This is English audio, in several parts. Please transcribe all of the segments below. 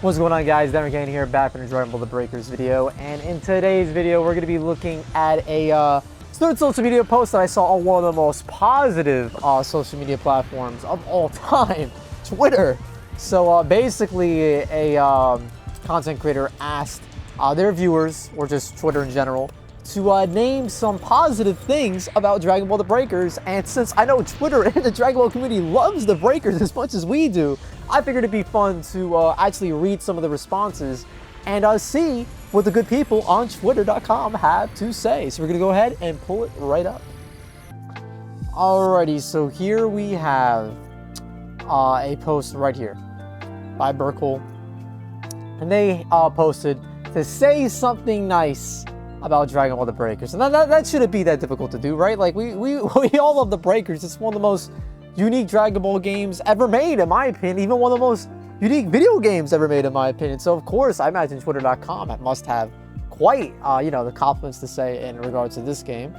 What's going on, guys? Ironcane here, back with an enjoyable The Breakers video, and in today's video we're going to be looking at a third social media post that I saw on one of the most positive social media platforms of all time, Twitter. So basically a content creator asked their viewers, or just Twitter in general, to name some positive things about Dragon Ball The Breakers. And since I know Twitter and the Dragon Ball community loves The Breakers as much as we do, I figured it'd be fun to actually read some of the responses and see what the good people on Twitter.com have to say. So we're going to go ahead and pull it right up. Alrighty, so here we have a post right here by Burkle. And they posted to say something nice about Dragon Ball The Breakers. And that shouldn't be that difficult to do, right? Like, we all love The Breakers. It's one of the most unique Dragon Ball games ever made, in my opinion. Even one of the most unique video games ever made, in my opinion. So, of course, I imagine Twitter.com must have quite, the compliments to say in regards to this game.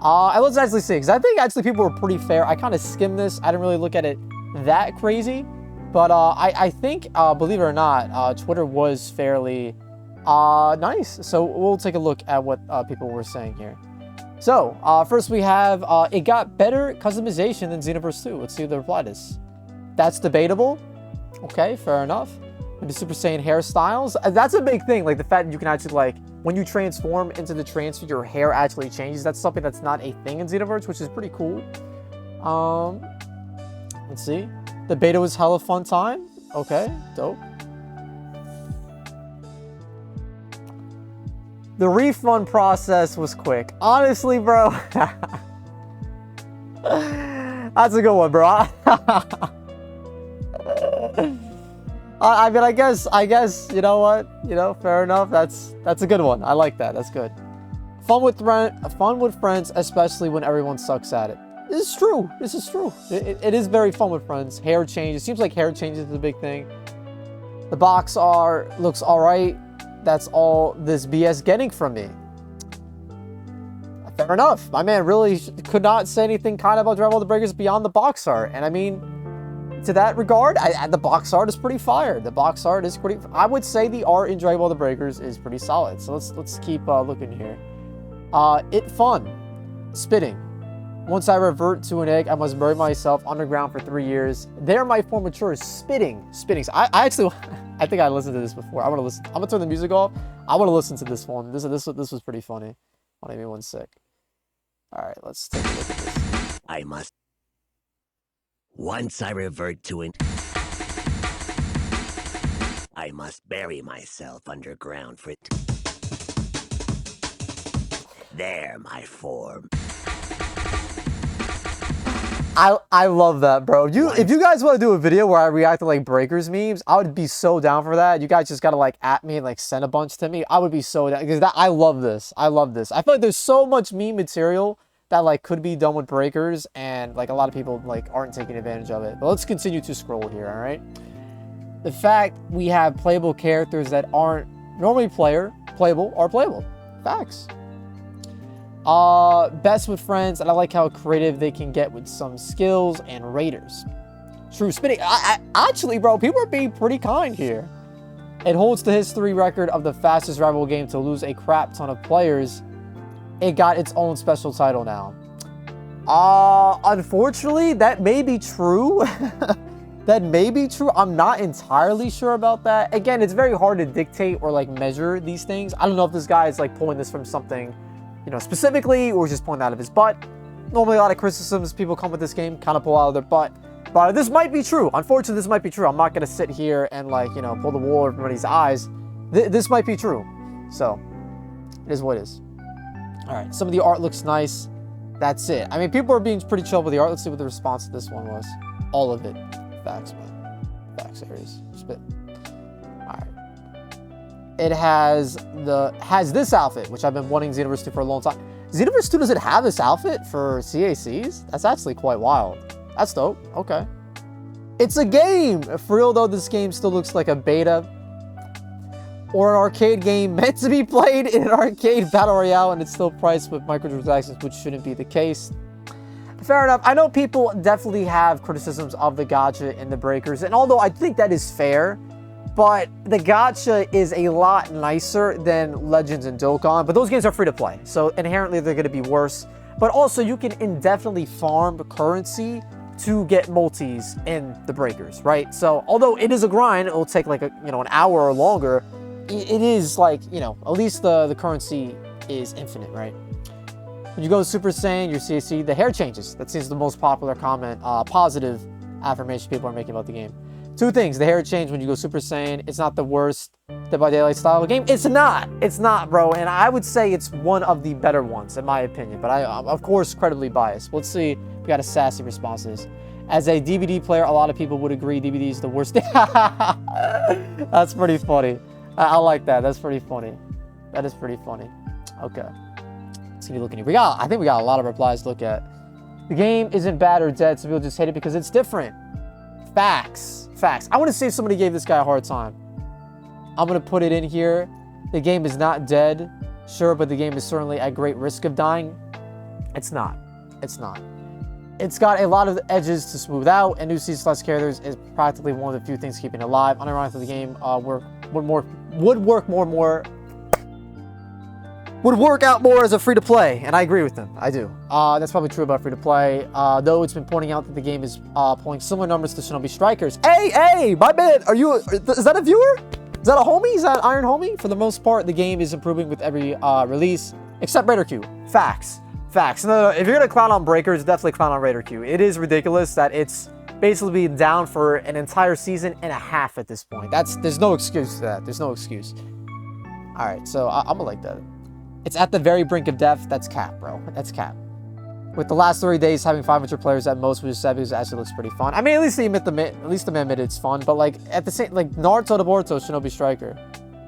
And let's actually see, because I think actually people were pretty fair. I kind of skimmed this. I didn't really look at it that crazy. But I think, believe it or not, Twitter was fairly nice. So we'll take a look at what people were saying here. So first we have it got better customization than Xenoverse 2. Let's see what the reply is. That's debatable. Okay, fair enough. Maybe Super Saiyan hairstyles. That's a big thing. Like the fact that you can actually, like, when you transform into the transfer, your hair actually changes. That's something that's not a thing in Xenoverse, which is pretty cool. Let's see. The beta was hella fun time. Okay, dope. The refund process was quick. Honestly, bro. That's a good one, bro. I mean, I guess, you know what? Fair enough. That's a good one. I like that. That's good. Fun with friends, especially when everyone sucks at it. This is true. This is true. It is very fun with friends. Hair change. It seems like hair changes is a big thing. The box art looks all right. That's all this BS getting from me. Fair enough. My man really could not say anything kind about Dragon Ball The Breakers beyond the box art. And I mean, to that regard, the box art is pretty fire. The box art is pretty... I would say the art in Dragon Ball The Breakers is pretty solid. So let's keep looking here. It fun. Spitting. Once I revert to an egg, I must bury myself underground for 3 years. There my form matures. Spitting. So I think I listened to this before. I'm gonna turn the music off. I want to listen to this one. This was pretty funny. Hold on, give me 1 sec. All right, let's take a look at this. Once I revert to it, I must bury myself underground for it. There, my form. I love that, bro. If you guys want to do a video where I react to like Breakers memes, I would be so down for that. You guys just gotta like at me and like send a bunch to me. I would be so down, because I love this. I love this. I feel like there's so much meme material that like could be done with Breakers, and like a lot of people like aren't taking advantage of it. But let's continue to scroll here. All right. The fact we have playable characters that aren't normally playable are playable. Facts. Best with friends, and I like how creative they can get with some skills and raiders. True. Spitting. Actually, bro, people are being pretty kind here. It holds the history record of the fastest rival game to lose a crap ton of players. It got its own special title now. Unfortunately, that may be true. That may be true. I'm not entirely sure about that. Again, it's very hard to dictate or like measure these things. I don't know if this guy is like pulling this from something, specifically, or just pulling out of his butt. Normally, a lot of criticisms people come with this game kind of pull out of their butt. But this might be true. Unfortunately, this might be true. I'm not going to sit here and like, pull the wool over everybody's eyes. This might be true. So, it is what it is. All right, some of the art looks nice. That's it. I mean, people are being pretty chill with the art. Let's see what the response to this one was. All of it. Facts, man. Facts, Aries. Spit. All right. It has this outfit, which I've been wanting Xenoverse 2 for a long time. Xenoverse 2 doesn't have this outfit for CACs? That's actually quite wild. That's dope. Okay. It's a game! For real though, this game still looks like a beta or an arcade game meant to be played in an arcade battle royale, and it's still priced with microtransactions, which shouldn't be the case. Fair enough. I know people definitely have criticisms of the gacha in the Breakers, and although I think that is fair, but the gacha is a lot nicer than Legends and Dokkan, but those games are free to play, so inherently they're going to be worse. But also, you can indefinitely farm currency to get multis in the breakers, right? So, although it is a grind, it will take like an hour or longer. It is like, at least the currency is infinite, right? When you go Super Saiyan, your CAC, the hair changes. That seems the most popular comment, positive affirmation people are making about the game. Two things: the hair change when you go Super Saiyan. It's not the worst Dead by Daylight style of game. It's not, bro. And I would say it's one of the better ones, in my opinion. But I'm, of course, credibly biased. Let's see. We got a sassy response to this. As a DVD player, a lot of people would agree DVD is the worst. That's pretty funny. I like that. That's pretty funny. That is pretty funny. Okay. Let's keep looking here. I think we got a lot of replies to look at. The game isn't bad or dead, so people just hate it because it's different. Facts. I want to see if somebody gave this guy a hard time. I'm going to put it in here. The game is not dead. Sure, but the game is certainly at great risk of dying. It's not. It's got a lot of edges to smooth out, and new season characters is practically one of the few things keeping it alive. Unironically, the game would work out more as a free-to-play, and I agree with them. I do. That's probably true about free-to-play, though it's been pointing out that the game is pulling similar numbers to Shinobi Strikers. Hey, my man, is that a viewer? Is that a homie? Is that Iron Homie? For the most part, the game is improving with every release, except Raider Q. Facts. No, if you're gonna clown on breakers, definitely clown on Raider Q. It is ridiculous that it's basically been down for an entire season and a half at this point. There's no excuse to that. There's no excuse. All right, so I'm gonna like that. It's at the very brink of death. That's cap, bro. That's cap. With the last 30 days having 500 players at most, which is sad because it actually looks pretty fun. I mean, at least the man admitted it's fun, but like at the same, like Naruto to Boruto, Shinobi Striker,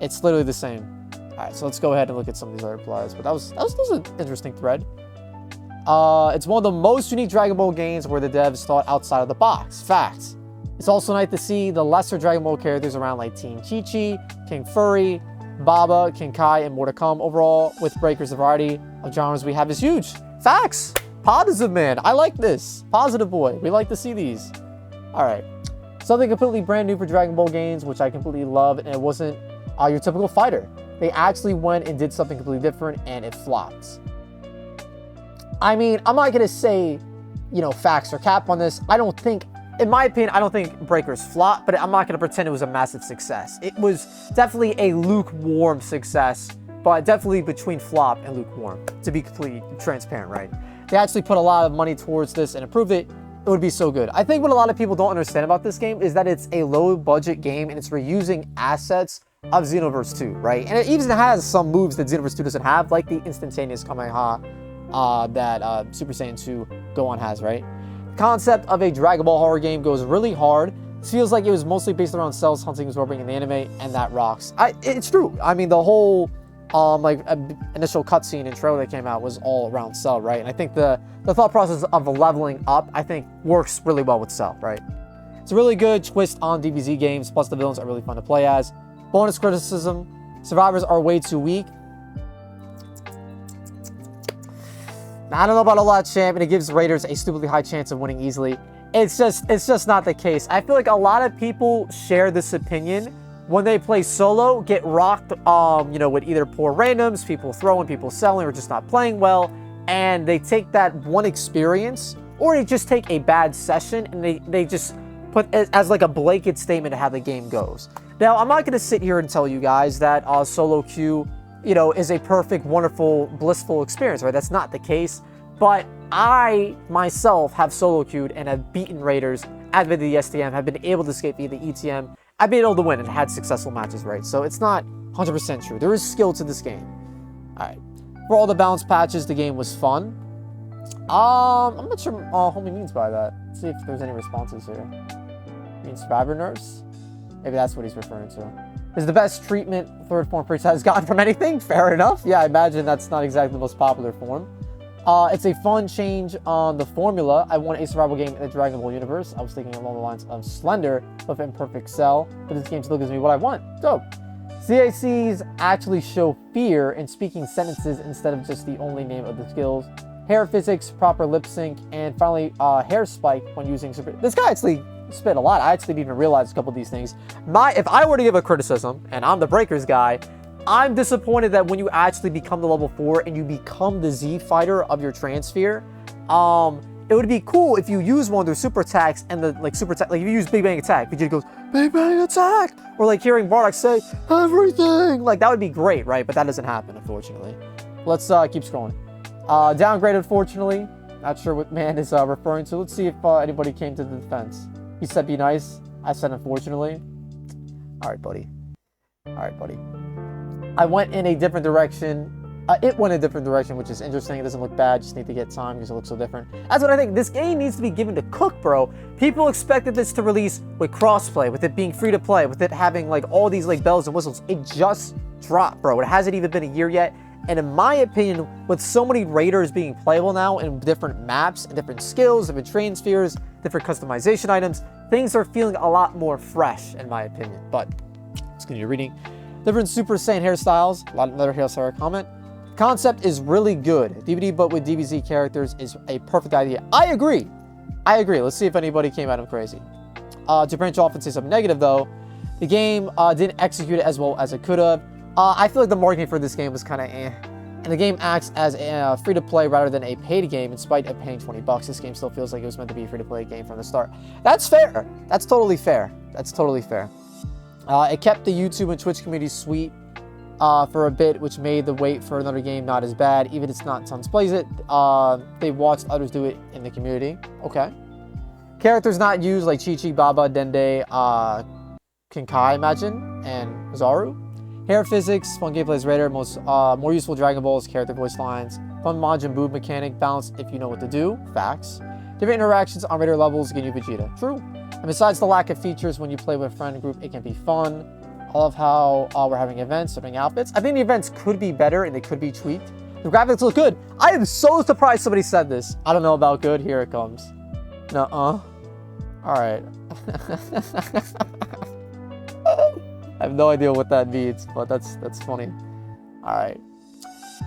it's literally the same. All right, so let's go ahead and look at some of these other replies. But that was an interesting thread. It's one of the most unique Dragon Ball games where the devs thought outside of the box. Facts. It's also nice to see the lesser Dragon Ball characters around like Team Chi-Chi, King Furry, Baba, King Kai, and more to come. Overall, with Breakers, the variety of genres we have is huge. Facts. Positive, man. I like this. Positive boy. We like to see these. All right. Something completely brand new for Dragon Ball games, which I completely love, and it wasn't your typical fighter. They actually went and did something completely different, and it flopped. I mean, I'm not going to say, facts or cap on this. In my opinion, I don't think Breakers flopped, but I'm not going to pretend it was a massive success. It was definitely a lukewarm success, but definitely between flop and lukewarm, to be completely transparent, right? They actually put a lot of money towards this and improved it. It would be so good. I think what a lot of people don't understand about this game is that it's a low-budget game and it's reusing assets of Xenoverse 2, right? And it even has some moves that Xenoverse 2 doesn't have, like the instantaneous Kamehameha that Super Saiyan 2 Gohan has, right? The concept of a Dragon Ball horror game goes really hard. It feels like it was mostly based around cells hunting, absorbing in the anime, and that rocks. It's true. I mean, the whole initial cutscene and trailer that came out was all around Cell, right? And I think the thought process of leveling up, I think, works really well with Cell, right? It's a really good twist on DBZ games, plus the villains are really fun to play as. Bonus criticism: survivors are way too weak. I don't know about a lot of champ, and it gives Raiders a stupidly high chance of winning easily. It's just not the case. I feel like a lot of people share this opinion when they play solo, get rocked, with either poor randoms, people throwing, people selling, or just not playing well, and they take that one experience, or they just take a bad session, and they just put it as like a blanket statement of how the game goes. Now, I'm not going to sit here and tell you guys that solo queue, is a perfect, wonderful, blissful experience, right? That's not the case. But I, myself, have solo queued and have beaten Raiders at the STM, have been able to escape via the ETM. I've been able to win and had successful matches, right? So it's not 100% true. There is skill to this game. All right. For all the balance patches, the game was fun. I'm not sure what homie means by that. Let's see if there's any responses here. Means survivor nerfs? Maybe that's what he's referring to. Is the best treatment third form priest has gotten from anything? Fair enough. Yeah, I imagine that's not exactly the most popular form. It's a fun change on the formula. I want a survival game in the Dragon Ball universe. I was thinking along the lines of Slender with Imperfect Cell, but this game still gives me what I want. Dope. CACs actually show fear in speaking sentences instead of just the only name of the skills. Hair physics, proper lip sync, and finally hair spike when using super. This guy actually spit a lot. I actually didn't even realize a couple of these things. If I were to give a criticism, and I'm the Breakers guy, I'm disappointed that when you actually become the level 4 and you become the Z fighter of your transfer, it would be cool if you use one of their super attacks and the super attack, like if you use Big Bang Attack, Vegeta goes, Big Bang Attack! Or like hearing Bardock say, everything! Like that would be great, right? But that doesn't happen, unfortunately. Let's keep scrolling. Downgraded, unfortunately. Not sure what man is referring to. Let's see if anybody came to the defense. He said be nice. I said unfortunately. Alright, buddy. Alright, buddy. I went in a different direction. It went a different direction, which is interesting. It doesn't look bad. Just need to get time because it looks so different. That's what I think. This game needs to be given to cook, bro. People expected this to release with crossplay, with it being free to play, with it having like all these like bells and whistles. It just dropped, bro. It hasn't even been a year yet. And in my opinion, with so many raiders being playable now in different maps and different skills, different transfers, different customization items, things are feeling a lot more fresh, in my opinion. But let's continue reading. Different Super Saiyan hairstyles. Another hairstyle comment. Concept is really good. DVD but with DBZ characters is a perfect idea. I agree. I agree. Let's see if anybody came at him crazy. To branch off and say something negative though, the game didn't execute it as well as it could have. I feel like the marketing for this game was kind of eh. And the game acts as a free-to-play rather than a paid game. In spite of paying $20, this game still feels like it was meant to be a free-to-play game from the start. That's fair. That's totally fair. That's totally fair. It kept the YouTube and Twitch community sweet for a bit, which made the wait for another game not as bad. Even if it's not Tons Plays It, they watched others do it in the community. Okay. Characters not used like Chi-Chi, Baba, Dende, Kinkai, imagine, and Zaru. Hair physics, fun gameplay as Raider, more useful Dragon Balls, character voice lines, fun Majin Buu mechanic, balance if you know what to do, facts. Different interactions on Raider levels, Ginyu Vegeta, true. And besides the lack of features when you play with a friend group, it can be fun. I love how we're having events, having outfits. I think the events could be better and they could be tweaked. The graphics look good. I am so surprised somebody said this. I don't know about good, here it comes. Nuh-uh. Alright. I have no idea what that means, but that's funny. Alright.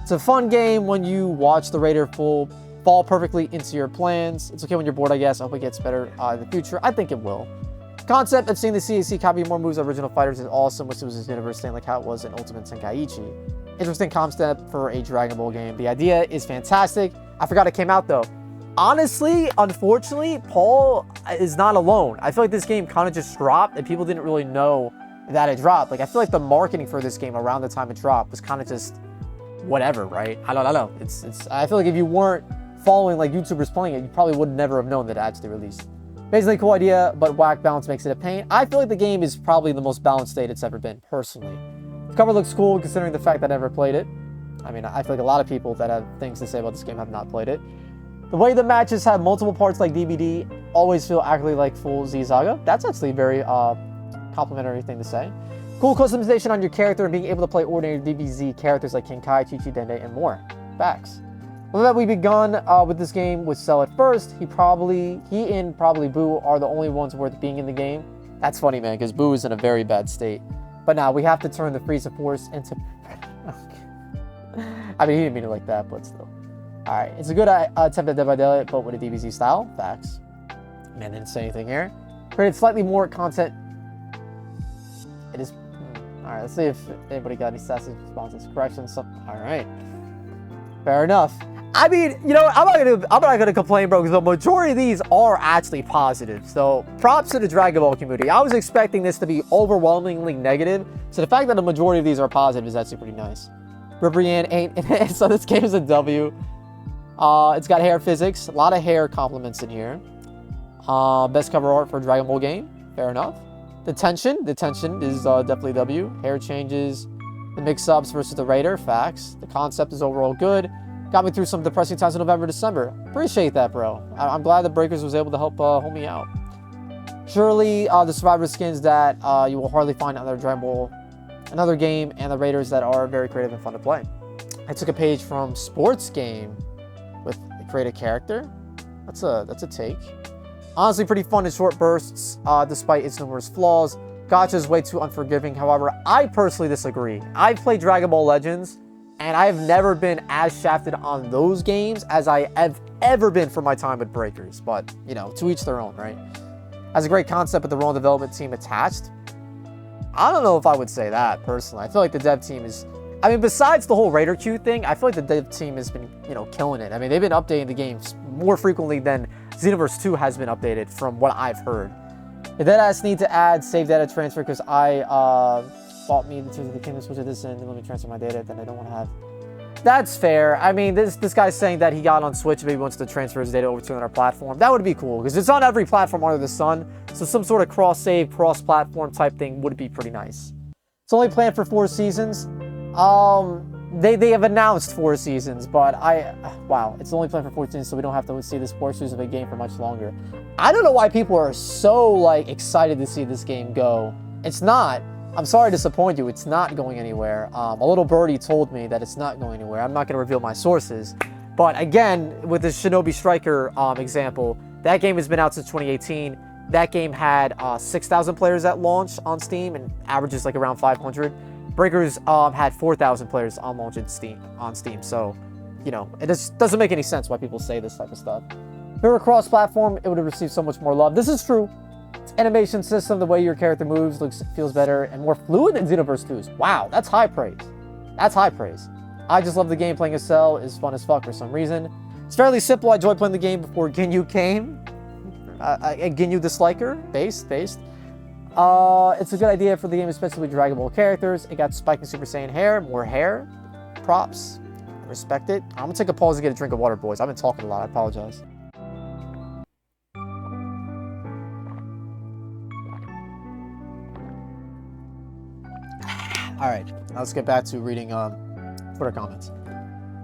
It's a fun game when you watch the Raider fall perfectly into your plans. It's okay when you're bored, I guess. I hope it gets better in the future. I think it will. Concept of seeing the CAC copy more moves of original fighters is awesome. Wish it was this universe thing like how it was in Ultimate Tenkaichi. Interesting concept for a Dragon Ball game. The idea is fantastic. I forgot it came out though. Honestly, unfortunately, Paul is not alone. I feel like this game kind of just dropped and people didn't really know that it dropped. Like, I feel like the marketing for this game around the time it dropped was kind of just whatever, right? I don't know. I feel like if you weren't following like YouTubers playing it, you probably would never have known that it actually released. Basically, cool idea, but whack balance makes it a pain. I feel like the game is probably the most balanced state it's ever been, personally. The cover looks cool considering the fact that I never played it. I mean, I feel like a lot of people that have things to say about this game have not played it. The way the matches have multiple parts like DVD always feel actually like full Z Saga. That's actually very complimentary thing to say. Cool customization on your character and being able to play ordinary DBZ characters like Kinkai, Chi-Chi, Dende, and more. Facts. Well, that we begun with this game with Cell at first. He and probably Boo are the only ones worth being in the game. That's funny, man, because Boo is in a very bad state. But now we have to turn the Frieza Force into... I mean, he didn't mean it like that, but still. Alright, it's a good attempt at Dead by Daylight, but with a DBZ style. Facts. Man, didn't say anything here. Created slightly more content. It is... Alright, let's see if anybody got any sassy responses. Corrections. Alright. Fair enough. I mean, you know, I'm not gonna complain, bro, because the majority of these are actually positive. So, props to the Dragon Ball community. I was expecting this to be overwhelmingly negative. So the fact that the majority of these are positive is actually pretty nice. Ribrianne ain't in it, so this game is a W. It's got hair physics, a lot of hair compliments in here. Best cover art for a Dragon Ball game, fair enough. The tension is definitely W. Hair changes, the mix-ups versus the Raider, facts. The concept is overall good. Got me through some depressing times in November, December. Appreciate that, bro. I'm glad the Breakers was able to help hold me out. Surely, the Survivor skins that you will hardly find on Dragon Ball, another game, and the Raiders that are very creative and fun to play. I took a page from Sports Game with a creative character. That's a take. Honestly, pretty fun in short bursts, despite its numerous flaws. Gacha is way too unforgiving. However, I personally disagree. I've played Dragon Ball Legends, and I have never been as shafted on those games as I have ever been for my time with Breakers. But, you know, to each their own, right? Has a great concept, but the wrong development team attached. I don't know if I would say that, personally. I feel like the dev team is... I mean, besides the whole Raider Q thing, I feel like the dev team has been, you know, killing it. I mean, they've been updating the games more frequently than Xenoverse 2 has been updated, from what I've heard. The deadass need to add save data transfer, because I bought me the game switch of this in, and let me transfer my data, then I don't want to have... That's fair. I mean, this guy's saying that he got on Switch, maybe wants to transfer his data over to another platform. That would be cool, because it's on every platform under the sun, so some sort of cross-save, cross-platform type thing would be pretty nice. It's only planned for 4 seasons. They have announced 4 seasons, but wow, it's only planned for 4 seasons, so we don't have to see this portion of a game for much longer. I don't know why people are so, like, excited to see this game go. It's not. I'm sorry to disappoint you, it's not going anywhere. A little birdie told me that it's not going anywhere. I'm not going to reveal my sources. But again, with the Shinobi Striker example, that game has been out since 2018. That game had 6,000 players at launch on Steam and averages like around 500. Breakers had 4,000 players on launch on Steam. So, you know, it just doesn't make any sense why people say this type of stuff. If it were cross-platform, it would have received so much more love. This is true. Its animation system, the way your character moves, feels better and more fluid than Xenoverse 2's. Wow, that's high praise. That's high praise. I just love the game. Playing a cell is fun as fuck for some reason. It's fairly simple. I enjoyed playing the game before Ginyu came. A Ginyu disliker, based. It's a good idea for the game, especially with Dragon Ball characters. It got Spike and Super Saiyan hair, more hair. Props. I respect it. I'm gonna take a pause to get a drink of water, boys. I've been talking a lot. I apologize. All right, now let's get back to reading Twitter comments.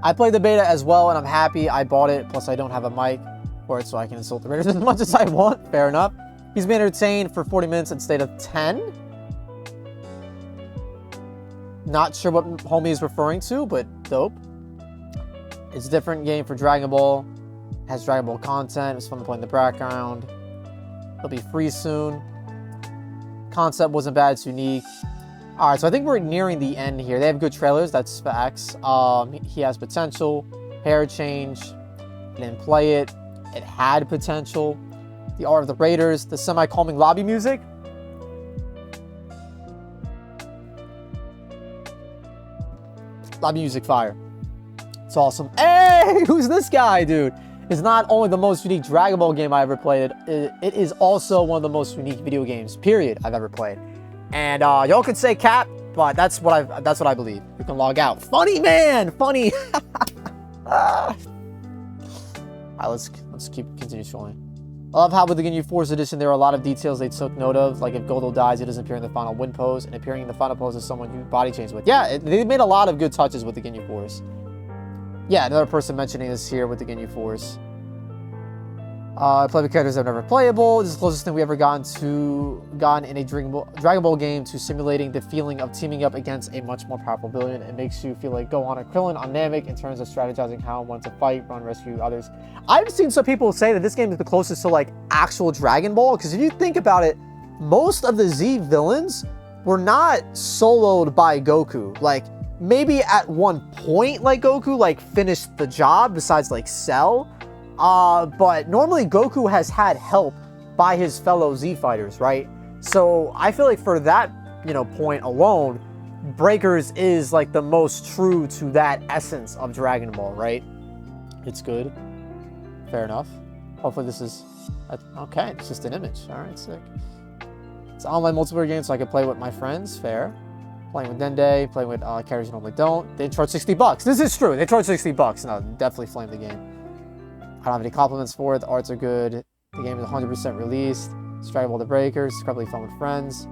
I played the beta as well, and I'm happy I bought it. Plus, I don't have a mic for it, so I can insult the Raiders as much as I want. Fair enough. He's been entertained for 40 minutes instead of 10. Not sure what homie is referring to, but dope. It's a different game for Dragon Ball. It has Dragon Ball content. It's fun to play in the background. It'll be free soon. Concept wasn't bad. It's unique. All right, so I think we're nearing the end here. They have good trailers. That's facts. He has potential. Hair change. Didn't play it. It had potential. The art of the Raiders. The semi-calming lobby music. Lobby music fire. It's awesome. Hey, who's this guy, dude? It's not only the most unique Dragon Ball game I ever played. It is also one of the most unique video games, period, I've ever played. And y'all could say cap, but that's what I believe. You can log out. Funny man, funny. All right, let's continue showing. I love how with the Ginyu Force Edition, there are a lot of details they took note of. Like if Guldo dies, he doesn't appear in the final win pose, and appearing in the final pose is someone you body change with. Yeah, they made a lot of good touches with the Ginyu Force. Yeah, another person mentioning this here with the Ginyu Force. Play with characters that are never playable. This is the closest thing we ever gotten in a Dragon Ball game to simulating the feeling of teaming up against a much more powerful villain. It makes you feel like Gohan or Krillin on Namek in terms of strategizing how and when to fight, run, rescue others. I've seen some people say that this game is the closest to like actual Dragon Ball, because if you think about it, most of the Z villains were not soloed by Goku. Like maybe at one point, like Goku like finished the job besides like Cell. But normally Goku has had help by his fellow Z fighters, right? So I feel like for that, point alone, Breakers is like the most true to that essence of Dragon Ball, right? It's good. Fair enough. Hopefully this is, okay, it's just an image. All right, sick. It's an online multiplayer game, so I can play with my friends. Fair. Playing with Dende, playing with characters you normally don't. They charge $60. This is true. They charge $60. No, definitely flame the game. I don't have any compliments for it. The arts are good. The game is 100% released. Strike all the breakers. It's probably fun with friends.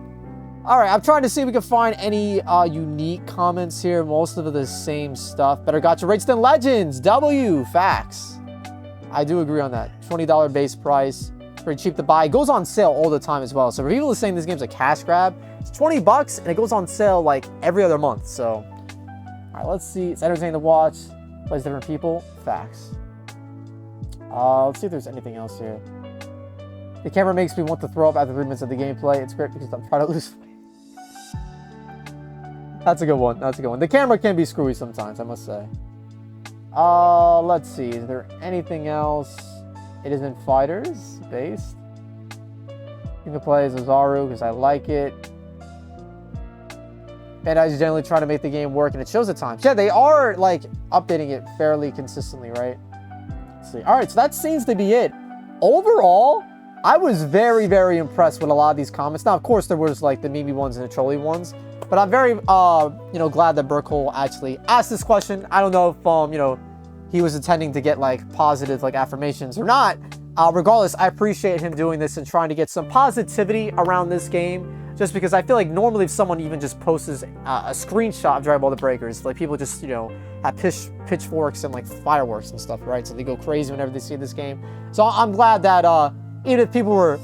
All right, I'm trying to see if we can find any unique comments here. Most of the same stuff. Better gotcha rates than Legends. W. Facts. I do agree on that. $20 base price. It's pretty cheap to buy. It goes on sale all the time as well. So for people saying this game's a cash grab, it's $20 and it goes on sale like every other month. So, all right, let's see. It's entertaining to watch. Plays different people. Facts. Let's see if there's anything else here. The camera makes me want to throw up after 3 minutes of the gameplay. It's great because I'm trying to lose weight. That's a good one. That's a good one. The camera can be screwy sometimes, I must say. Let's see. Is there anything else? It isn't fighters based. You can play as Azaru because I like it. And I just generally try to make the game work, and it shows at times. Yeah, they are like updating it fairly consistently, right? Let's see. All right, so that seems to be it. Overall, I was very, very impressed with a lot of these comments. Now, of course, there was like the meme ones and the trolley ones, but I'm very, glad that Burkle actually asked this question. I don't know if, he was intending to get like positive like affirmations or not. Regardless, I appreciate him doing this and trying to get some positivity around this game. Just because I feel like normally if someone even just posts a screenshot of Dragon Ball The Breakers, like people just, have pitchforks and like fireworks and stuff, right? So they go crazy whenever they see this game. So I'm glad that even if people were,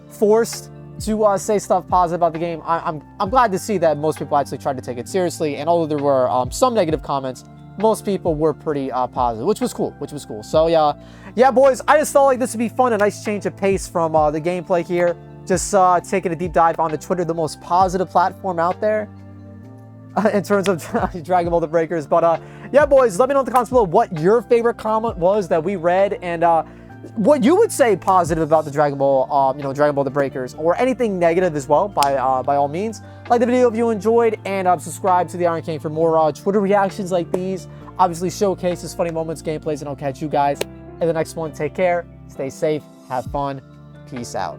forced to say stuff positive about the game, I'm glad to see that most people actually tried to take it seriously. And although there were some negative comments, most people were pretty positive, which was cool. So yeah, boys, I just felt like this would be fun, a nice change of pace from the gameplay here. Just taking a deep dive onto Twitter, the most positive platform out there in terms of Dragon Ball The Breakers. But yeah, boys, let me know in the comments below what your favorite comment was that we read, and what you would say positive about the Dragon Ball, Dragon Ball The Breakers, or anything negative as well. By all means, like the video if you enjoyed, and subscribe to the Ironcane for more Twitter reactions like these. Obviously, showcases, funny moments, gameplays, and I'll catch you guys in the next one. Take care, stay safe, have fun, peace out.